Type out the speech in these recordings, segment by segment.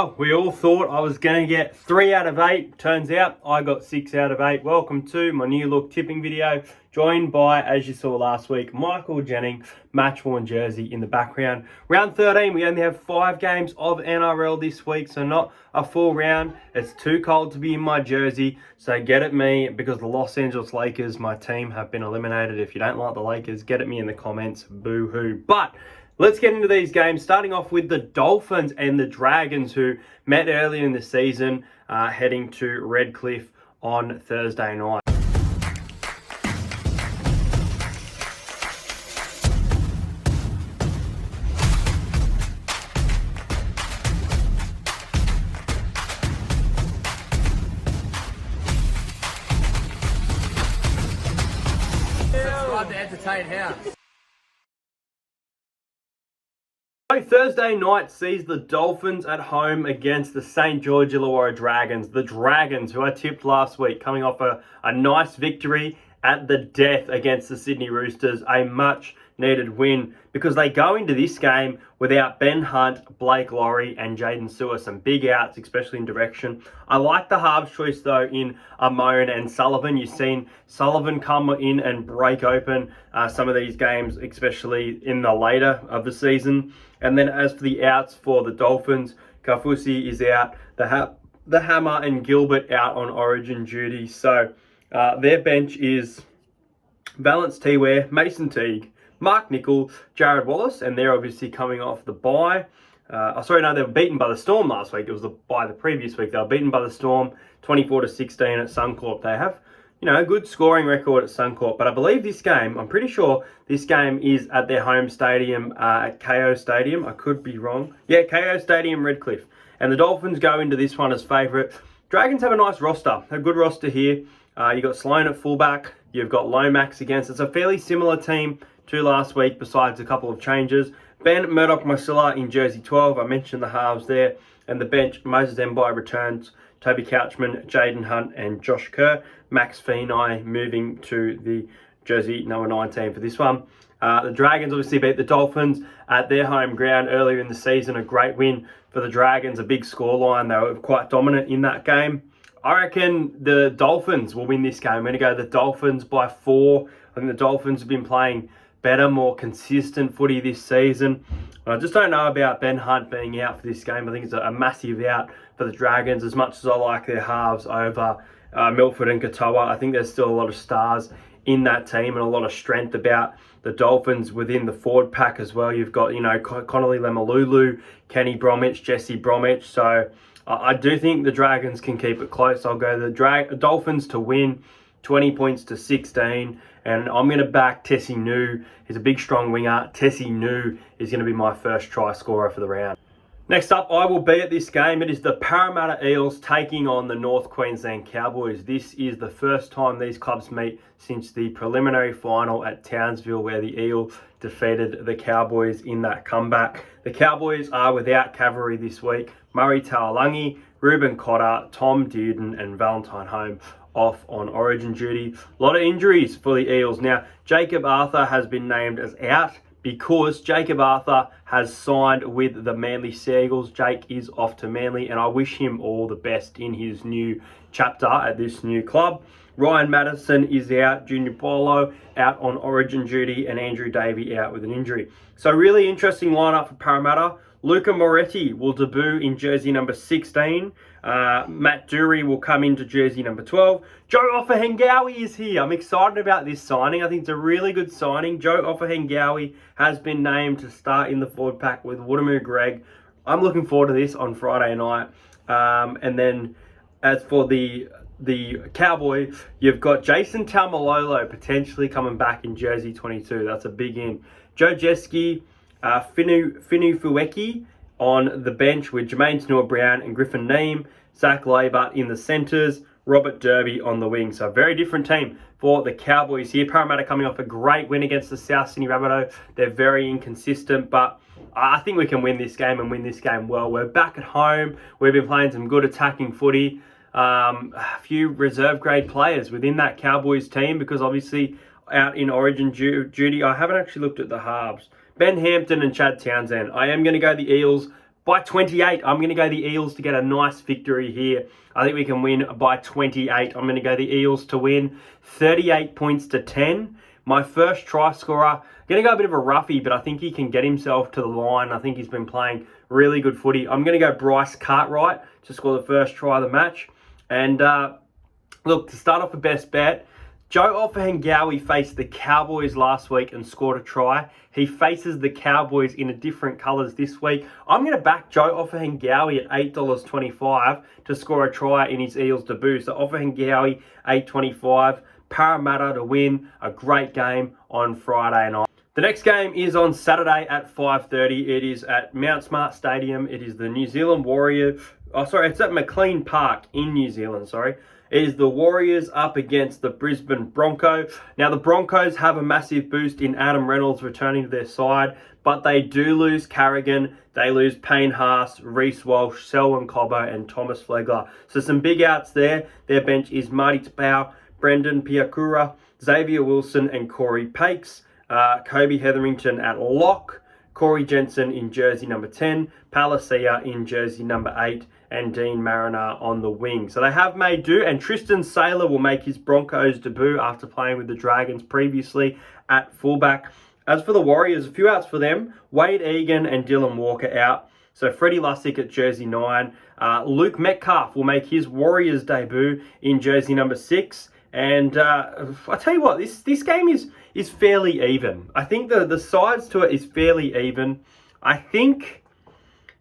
We all thought I was going to get 3 out of 8. Turns out I got 6 out of 8. Welcome to my new look tipping video, joined by, as you saw last week, Michael Jennings, match worn jersey in the background. Round 13, we only have 5 games of NRL this week, so not a full round. It's too cold to be in my jersey, so get at me because the Los Angeles Lakers, my team, have been eliminated. If you don't like the Lakers, get at me in the comments. Boo-hoo. But let's get into these games, starting off with the Dolphins and the Dragons, who met earlier in the season, heading to Redcliffe on Thursday night. Subscribe to Entertain House. Thursday night sees the Dolphins at home against the St. George Illawarra Dragons. The Dragons, who I tipped last week, coming off a nice victory at the death against the Sydney Roosters. A much needed win because they go into this game without Ben Hunt, Blake Laurie and Jaden Sewer. Some big outs, especially in direction. I like the halves choice though in Amon and Sullivan. You've seen Sullivan come in and break open some of these games, especially in the later of the season. And then as for the outs for the Dolphins, Kafusi is out. The Hammer and Gilbert out on Origin duty. So their bench is Valence T-Ware, Mason Teague, Mark Nickel, Jared Wallace, and they're obviously coming off the bye. They were beaten by the Storm last week. It was the bye the previous week. They were beaten by the Storm 24-16 at Suncorp. They have, a good scoring record at Suncorp. But I believe this game, I'm pretty sure this game is at their home stadium, at KO Stadium. I could be wrong. Yeah, KO Stadium, Redcliffe. And the Dolphins go into this one as favourite. Dragons have a nice roster, a good roster here. You've got Sloan at fullback. You've got Lomax against. It's a fairly similar team to last week, besides a couple of changes. Ben Murdoch-Masila in jersey 12. I mentioned the halves there. And the bench, Moses Mbai returns. Toby Couchman, Jaden Hunt and Josh Kerr. Max Feeney moving to the jersey number 19 for this one. The Dragons obviously beat the Dolphins at their home ground earlier in the season. A great win for the Dragons, a big scoreline. They were quite dominant in that game. I reckon the Dolphins will win this game. I'm going to go the Dolphins by 4. I think the Dolphins have been playing better, more consistent footy this season. I just don't know about Ben Hunt being out for this game. I think it's a massive out for the Dragons. As much as I like their halves over Milford and Katoa, I think there's still a lot of stars in that team and a lot of strength about the Dolphins within the forward pack as well. You've got, Connolly Lemalulu, Kenny Bromwich, Jesse Bromwich. So I do think the Dragons can keep it close. I'll go the Dolphins to win 20 points to 16. And I'm going to back Tessie New. He's a big, strong winger. Tessie New is going to be my first try scorer for the round. Next up, I will be at this game. It is the Parramatta Eels taking on the North Queensland Cowboys. This is the first time these clubs meet since the preliminary final at Townsville, where the Eels defeated the Cowboys in that comeback. The Cowboys are without cavalry this week. Murray Taulagi, Ruben Cotter, Tom Dearden and Valentine Holm off on Origin duty. A lot of injuries for the Eels. Now, Jacob Arthur has been named as out because Jacob Arthur has signed with the Manly Seagulls. Jake is off to Manly, and I wish him all the best in his new chapter at this new club. Ryan Madison is out, Junior Polo out on Origin duty, and Andrew Davey out with an injury. So really interesting lineup for Parramatta. Luca Moretti will debut in jersey number 16. Matt Dury will come into jersey number 12. Joe Ofahengawi is here. I'm excited about this signing. I think it's a really good signing. Joe Ofahengawi has been named to start in the forward pack with Woodamoo Greg. I'm looking forward to this on Friday night. And then as for the Cowboy, you've got Jason Taumalolo potentially coming back in jersey 22. That's a big in. Joe Jeski, Finu Fueki on the bench with Jermaine Snore-Brown and Griffin Neame. Zach Labert in the centres. Robert Derby on the wing. So a very different team for the Cowboys here. Parramatta coming off a great win against the South Sydney Rabbitohs. They're very inconsistent, but I think we can win this game and win this game well. We're back at home. We've been playing some good attacking footy. A few reserve grade players within that Cowboys team because obviously out in Origin duty. I haven't actually looked at the halves. Ben Hampton and Chad Townsend. I am going to go the Eels by 28. I'm going to go the Eels to get a nice victory here. I think we can win by 28. I'm going to go the Eels to win 38 points to 10. My first try scorer, going to go a bit of a roughie, but I think he can get himself to the line. I think he's been playing really good footy. I'm going to go Bryce Cartwright to score the first try of the match. And look, to start off the best bet, Joe Offahengawi faced the Cowboys last week and scored a try. He faces the Cowboys in a different colours this week. I'm going to back Joe Offahengawi at $8.25 to score a try in his Eels debut. So Offahengawi, $8.25. Parramatta to win a great game on Friday night. The next game is on Saturday at 5:30. It is at Mount Smart Stadium. It is the New Zealand Warriors. It's at McLean Park in New Zealand, It is the Warriors up against the Brisbane Broncos. Now, the Broncos have a massive boost in Adam Reynolds returning to their side, but they do lose Carrigan. They lose Payne Haas, Reece Walsh, Selwyn Cobbo, and Thomas Flegler. So some big outs there. Their bench is Marty Tapau, Brendan Piakura, Xavier Wilson, and Corey Pakes. Kobe Hetherington at lock, Corey Jensen in jersey number 10, Palacia in jersey number 8, and Dean Mariner on the wing. So they have made do, and Tristan Saylor will make his Broncos debut after playing with the Dragons previously at fullback. As for the Warriors, a few outs for them. Wade Egan and Dylan Walker out. So Freddie Lussick at jersey 9. Luke Metcalf will make his Warriors debut in jersey number 6. And I tell you what, this game is fairly even. I think the sides to it is fairly even. I think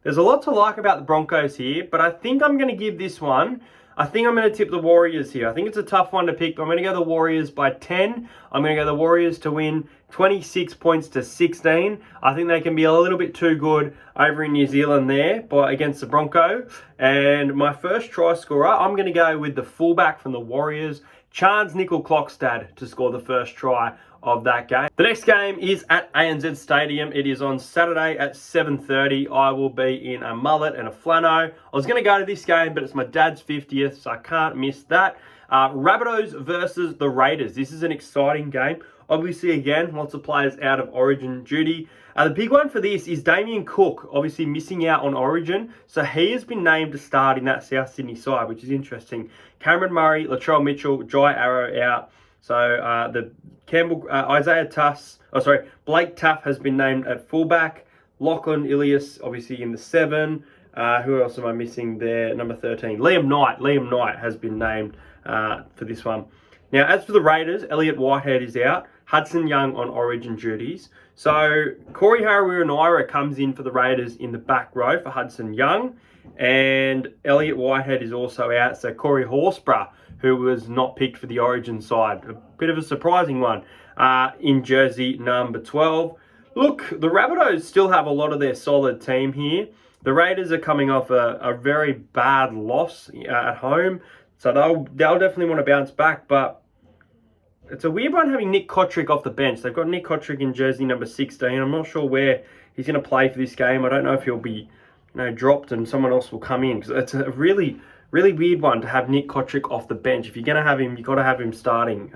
there's a lot to like about the Broncos here, but I think I'm going to give this one. I think I'm going to tip the Warriors here. I think it's a tough one to pick, but I'm going to go the Warriors by 10. I'm going to go the Warriors to win 26 points to 16. I think they can be a little bit too good over in New Zealand there against the Broncos. And my first try scorer, I'm going to go with the fullback from the Warriors, Chance Nickel-Klokstad, to score the first try of that game. The next game is at ANZ Stadium. It is on Saturday at 7:30. I will be in a mullet and a flannel. I was going to go to this game, but it's my dad's 50th, so I can't miss that. Rabbitohs versus the Raiders. This is an exciting game. Obviously, again, lots of players out of Origin duty. The big one for this is Damien Cook, obviously missing out on Origin. So he has been named to start in that South Sydney side, which is interesting. Cameron Murray, Latrell Mitchell, Jai Arrow out. So the Campbell, Blake Taff has been named at fullback. Lachlan Ilias, obviously in the 7. Who else am I missing there? Number 13. Liam Knight has been named for this one. Now, as for the Raiders, Elliot Whitehead is out. Hudson Young on Origin duties. So Corey Harawira-Naera comes in for the Raiders in the back row for Hudson Young. And Elliot Whitehead is also out. So Corey Horsburgh, who was not picked for the Origin side. A bit of a surprising one in jersey number 12. Look, the Rabbitohs still have a lot of their solid team here. The Raiders are coming off a very bad loss at home. So they'll definitely want to bounce back. But it's a weird one having Nick Kotrick off the bench. They've got Nick Kotrick in jersey number 16. I'm not sure where he's going to play for this game. I don't know if he'll be dropped and someone else will come in. Because it's a really weird one to have Nick Kotrick off the bench. If you're going to have him, you've got to have him starting.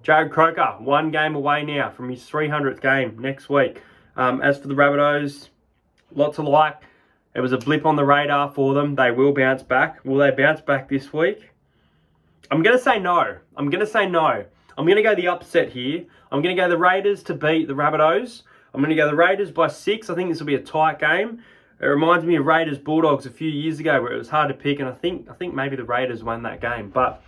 Jared Croker, 1 game away now from his 300th game next week. As for the Rabbitohs, lots to like. It was a blip on the radar for them. They will bounce back. Will they bounce back this week? I'm going to say no. I'm going to go the upset here. I'm going to go the Raiders to beat the Rabbitohs. I'm going to go the Raiders by 6. I think this will be a tight game. It reminds me of Raiders Bulldogs a few years ago where it was hard to pick, and I think maybe the Raiders won that game, but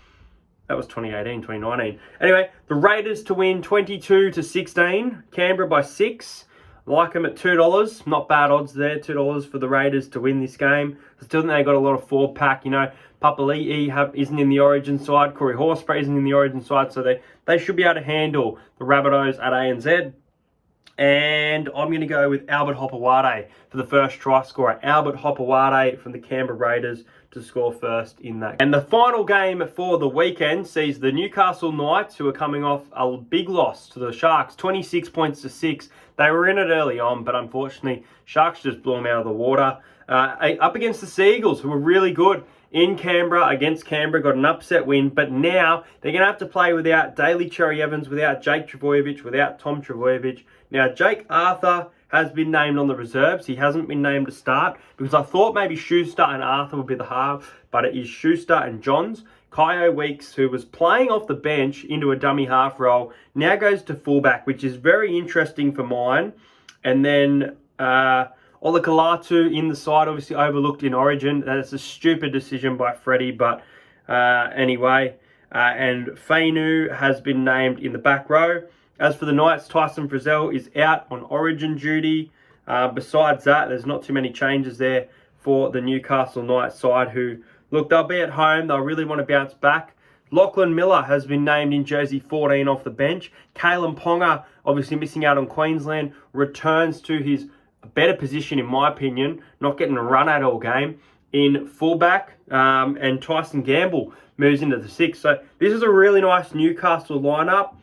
that was 2018, 2019. Anyway, the Raiders to win 22-16. Canberra by 6. Like them at $2. Not bad odds there. $2 for the Raiders to win this game. I still think they got a lot of 4-pack. Papali'i isn't in the Origin side. Corey Horsburgh isn't in the Origin side. So they should be able to handle the Rabbitohs at ANZ. And I'm going to go with Albert Hopewade for the first try scorer. Albert Hopewade from the Canberra Raiders to score first in that. And the final game for the weekend sees the Newcastle Knights, who are coming off a big loss to the Sharks, 26 points to 6. They were in it early on, but unfortunately, Sharks just blew them out of the water. Up against the Seagulls, who were really good in Canberra, against Canberra, got an upset win, but now they're going to have to play without Daly Cherry Evans, without Jake Trbojevic, without Tom Trbojevic. Now, Jake Arthur has been named on the reserves. He hasn't been named to start because I thought maybe Schuster and Arthur would be the half, but it is Schuster and Johns. Kyo Weeks, who was playing off the bench into a dummy half role, now goes to fullback, which is very interesting for mine. And then Olakalatu in the side, obviously overlooked in Origin. That's a stupid decision by Freddie, but anyway. And Fainu has been named in the back row. As for the Knights, Tyson Frizzell is out on Origin duty. Besides that, there's not too many changes there for the Newcastle Knights side, who, look, they'll be at home. They'll really want to bounce back. Lachlan Miller has been named in jersey 14 off the bench. Kalen Ponga, obviously missing out on Queensland, returns to his better position, in my opinion, not getting a run at all game, in fullback. And Tyson Gamble moves into the 6. So this is a really nice Newcastle lineup.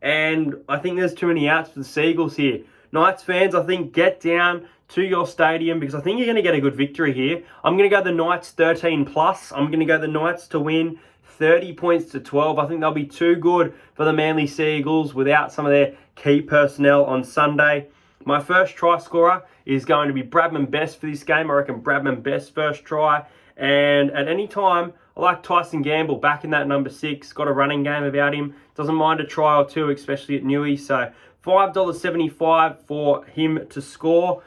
And I think there's too many outs for the Seagulls here. Knights fans, I think, get down to your stadium because I think you're going to get a good victory here. I'm going to go the Knights 13 plus. I'm going to go the Knights to win 30 points to 12. I think they'll be too good for the Manly Seagulls without some of their key personnel on Sunday. My first try scorer is going to be Bradman Best for this game. I reckon Bradman Best first try. And at any time, I like Tyson Gamble back in that number 6. Got a running game about him. Doesn't mind a try or two, especially at Newey. So $5.75 for him to score.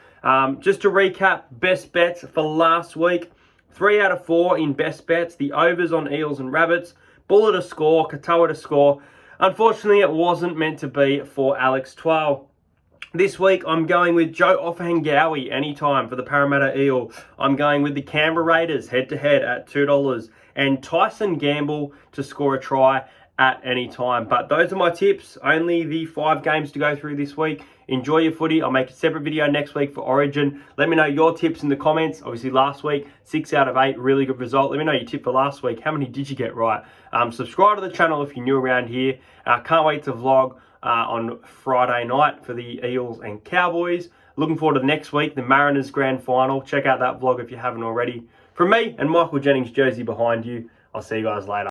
Just to recap, best bets for last week. 3 out of 4 in best bets. The overs on Eels and Rabbits. Buller to score, Katoa to score. Unfortunately, it wasn't meant to be for Alex Twal. This week, I'm going with Joe Offahengawi anytime for the Parramatta Eel. I'm going with the Canberra Raiders head-to-head at $2. And Tyson Gamble to score a try at any time. But those are my tips. Only the 5 games to go through this week. Enjoy your footy. I'll make a separate video next week for Origin. Let me know your tips in the comments. Obviously, last week, 6 out of 8, really good result. Let me know your tip for last week. How many did you get right? Subscribe to the channel if you're new around here. Can't wait to vlog on Friday night for the Eels and Cowboys. Looking forward to next week, the Mariners Grand Final. Check out that vlog if you haven't already. From me and Michael Jennings' jersey behind you, I'll see you guys later.